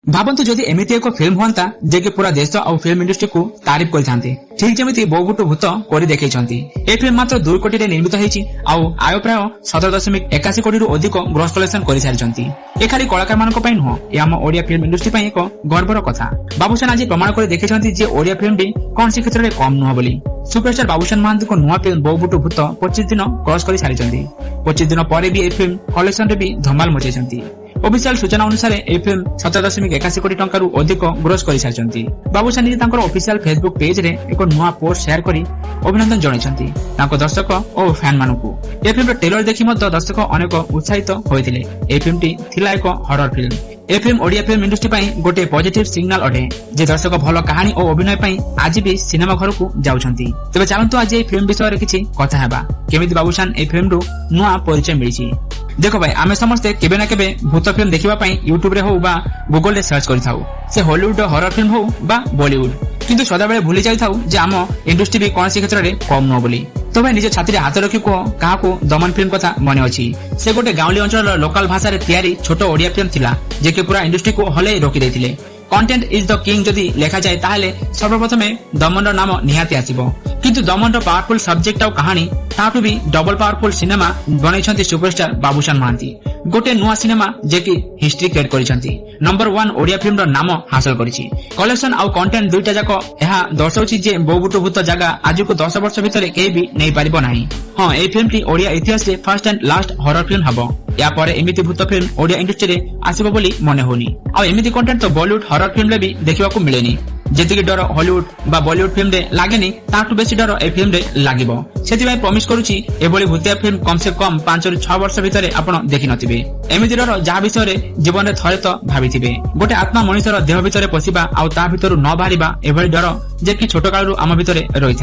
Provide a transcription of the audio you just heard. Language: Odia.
ଭାବନ୍ତୁ ଯଦି ଏମିତି ଏକ ଫିଲ୍ମ ହୁଅନ୍ତା ଯେ କି ପୁରା ଦେଶ ଆଉ ଫିଲ୍ମ ଇଣ୍ଡଷ୍ଟ୍ରିକୁ ତାରିଫ କରିଥାନ୍ତେ, ଠିକ ଯେମିତି ବୋଉବୁଟୁ ଭୂତ କରି ଦେଖେଇଛନ୍ତି। ଏହି ଫିଲ୍ମ ମାତ୍ର 2 କୋଟିରେ ନିର୍ମିତ ହେଇଛି ଆଉ ଆୟ ପ୍ରାୟ 17.81 କୋଟିରୁ ଅଧିକ ଗ୍ରସ୍ କଲେକ୍ସନ କରିସାରିଛନ୍ତି। ଏ ଖାଲି କଳାକାରମାନଙ୍କ ପାଇଁ ନୁହଁ, ଏ ଆମ ଓଡିଆ ଫିଲ୍ମ ଇଣ୍ଡଷ୍ଟ୍ରି ପାଇଁ ଏକ ଗର୍ବର କଥା। ବାବୁସାନ ଆଜି ପ୍ରମାଣ କରି ଦେଖେଇଛନ୍ତି ଯେ ଓଡିଆ ଫିଲ୍ମଟି କୌଣସି କ୍ଷେତ୍ରରେ କମ୍ ନୁହଁ ବୋଲି। ସୁପରଷ୍ଟାର ବାବୁସାନ ମହାନ୍ତିଙ୍କ ନୂଆ ଫିଲ୍ମ ବୋଉବୁଟୁ ଭୂତ 25 ଦିନ କ୍ରସ୍ କରି ସାରିଛନ୍ତି। 25 ଦିନ ପରେ ବି ଏହି ଫିଲ୍ମ କଲେକ୍ସନରେ ବି ଧମାଲ ମଚାଇଛନ୍ତି। ଅଫିସିଆଲ ସୂଚନା ଅନୁସାରେ ଏହି ଫିଲ୍ମ 17.81 କୋଟି ଟଙ୍କାରୁ ଅଧିକ ଗ୍ରୋସ୍ କରିସାରିଛନ୍ତି। ବାବୁସାନ ନିଜେ ତାଙ୍କର ଅଫିସିଆଲ ଫେସବୁକ ପେଜରେ ଏକ ନୂଆ ପୋଷ୍ଟ ସେୟାର କରି ଅଭିନନ୍ଦନ ଜଣାଇଛନ୍ତି ତାଙ୍କ ଦର୍ଶକ ଓ ଫ୍ୟାନ ମାନଙ୍କୁ। ଏହି ଫିଲ୍ମର ଟ୍ରେଲର ଦେଖି ମଧ୍ୟ ଦର୍ଶକ ଅନେକ ଉତ୍ସାହିତ ହୋଇଥିଲେ। ଏହି ଫିଲ୍ମଟି ଥିଲା ଏକ ହରର ଫିଲ୍ମ। ଏହି ଫିଲ୍ମ ଓଡିଆ ଫିଲ୍ମ ଇଣ୍ଡଷ୍ଟ୍ରି ପାଇଁ ଗୋଟିଏ ପଜିଟିଭ ସିଗ୍ନାଲ ଅଟେ ଯେ ଦର୍ଶକ ଭଲ କାହାଣୀ ଓ ଅଭିନୟ ପାଇଁ ଆଜି ବି ସିନେମା ଘରକୁ ଯାଉଛନ୍ତି। ତେବେ ଚାଲନ୍ତୁ ଆଜି ଏହି ଫିଲ୍ମ ବିଷୟରେ କିଛି କଥା ହେବା, କେମିତି ବାବୁସାନ ଏହି ଫିଲ୍ମରୁ ନୂଆ ପରିଚୟ ମିଳିଛି। ଦେଖ ଭାଇ, ଆମେ ସମସ୍ତେ କେବେ ନା କେବେ ଭୂତ ଫିଲ୍ମ ଦେଖିବା ପାଇଁ ୟୁଟ୍ୟୁବରେ ହଉ ବା ଗୁଗଲରେ ସର୍ଚ୍ଚ କରିଥାଉ, ସେ ହଲିଉଡ ହରର ଫିଲ୍ମ ହଉ ବା ବଲିଉଡ। କିନ୍ତୁ ସଦାବେଳେ ଭୁଲି ଯାଇଥାଉ ଯେ ଆମ ଇଣ୍ଡଷ୍ଟ୍ରି ବି କୌଣସି କ୍ଷେତ୍ରରେ କମ୍ ନୁହଁ ବୋଲି। ତ ଭାଇ ନିଜ ଛାତିରେ ହାତ ରଖି କୁହ, କାହାକୁ ଦମନ ଫିଲ୍ମ କଥା ମନେ ଅଛି? ସେ ଗୋଟେ ଗାଉଁଲି ଅଞ୍ଚଳର ଲୋକାଲ ଭାଷାରେ ତିଆରି ଛୋଟ ଓଡିଆ ଫିଲ୍ମ ଥିଲା, ଯେ କି ପୁରା ଇଣ୍ଡଷ୍ଟ୍ରିକୁ ହଲେଇ ରଖି ଦେଇଥିଲେ। କଣ୍ଟେଣ୍ଟ ଇଜ ଦ କିଙ୍ଗ ଯଦି ଲେଖାଯାଏ ତାହେଲେ ସର୍ବପ୍ରଥମେ ଦମନର ନାମ ନିହାତି ଆସିବ। କିନ୍ତୁ ଦମନର ପାୱାରଫୁଲ ସବଜେକ୍ଟ ଆଉ କାହାଣୀ ତାଠୁ ବି ଡବଲ ପାୱାରଫୁଲ ସିନେମା ବନେଇଛନ୍ତି ସୁପରଷ୍ଟାର ବାବୁସାନ ମହାନ୍ତି। ଗୋଟେ ନୂଆ ସିନେମା ଯେ କି ହିଷ୍ଟ୍ରି କ୍ରିଏଟ କରିଛନ୍ତି, ନମ୍ବର 1 ଓଡିଆ ଫିଲ୍ମର ନାମ ହାସଲ କରିଛି। କଲେକ୍ସନ ଆଉ କଣ୍ଟେଣ୍ଟ ଦୁଇଟା ଯାକ ଏହା ଦର୍ଶାଉଛି ଯେ ବୋଉବୁଟୁ ଭୂତ ଜାଗା ଆଜକୁ 10 ବର୍ଷ ଭିତରେ କେହି ବି ନେଇପାରିବ ନାହିଁ। ହଁ, ଏହି ଫିଲ୍ମଟି ଓଡିଆ ଇତିହାସରେ first and last horror film ହବ। ୟା ପରେ ଏମିତି ଭୂତ ଫିଲ୍ମ ଓଡିଆ ଇଣ୍ଡଷ୍ଟ୍ରିରେ ଆସିବ ବୋଲି ମନେ ହଉନି। ଆଉ ଏମିତି କଣ୍ଟେଣ୍ଟ ତ ବଲିଉଡ ହରର ଫିଲ୍ମରେ ବି ଦେଖିବାକୁ ମିଳେନି। ଯେତିକି ଡର ହଲିଉଡ ବା ବଲିଉଡ ଫିଲ୍ମରେ ଲାଗେନି, ତାଠୁ ବେଶୀ ଡର ଏହି ଫିଲ୍ମରେ ଲାଗିବ। ସେଥିପାଇଁ ପ୍ରମିସ କରୁଛି ଏଭଳି ଭୂତିଆ ଫିଲ୍ମ କମ ସେ କମ 5 ରୁ 6 ବର୍ଷ ଭିତରେ ଆପଣ ଦେଖିନଥିବେ। ଏମିତି ଡର ଯାହା ବିଷୟରେ ଜୀବନରେ ଥରେ ତ ଭାବିଥିବେ। ଗୋଟେ ଆତ୍ମା ମଣିଷର ଦେହ ଭିତରେ ପଶିବା ଆଉ ତା ଭିତରୁ ନ ବାହାରିବା, ଏଭଳି ଡର ଯେ କି ଛୋଟ କାଳରୁ ଆମ ଭିତରେ ରହିଥାଏ।